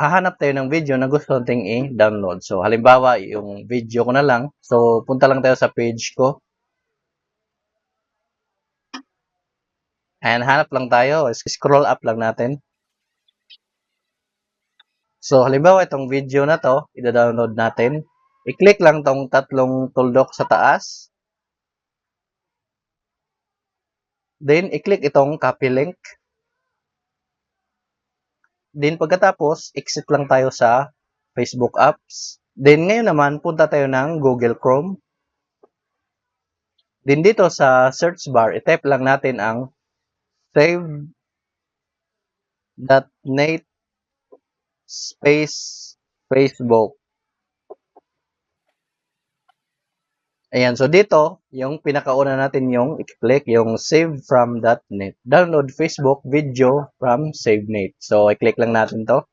hahanap tayo ng video na gusto nating i-download. So, halimbawa, yung video ko na lang. So, punta lang tayo sa page ko. Ayan, hanap lang tayo. Scroll up lang natin. So, halimbawa, itong video na to, i-download natin. I-click lang tong tatlong tuldok sa taas. Then, i-click itong copy link. Then, pagkatapos, exit lang tayo sa Facebook apps. Then, ngayon naman, punta tayo ng Google Chrome. Then, dito sa search bar, i-type lang natin ang save.net space Facebook. Ayan, so dito, yung pinakauna natin yung i-click, yung save from.net. Download Facebook video from SaveNet. So, i-click lang natin to.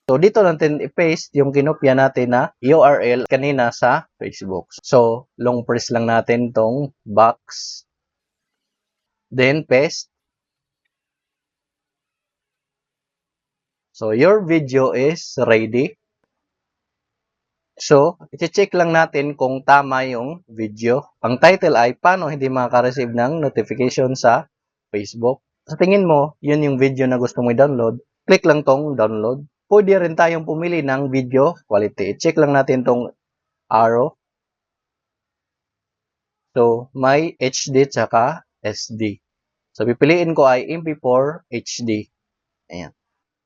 So, dito natin i-paste yung kinopya natin na URL kanina sa Facebook. So, long press lang natin tong box. Then, paste. So, your video is ready. So, i-check lang natin kung tama yung video. Ang title ay, paano hindi makaka-receive ng notification sa Facebook. Sa tingin mo, yun yung video na gusto mo i-download, click lang tong download. Pwede rin tayong pumili ng video quality. I-check lang natin tong arrow. So, may HD tsaka SD. So, pipiliin ko ay MP4 HD. Ayan.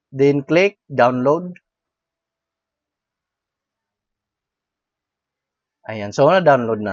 Then, click download. Ayan. So, na-download na.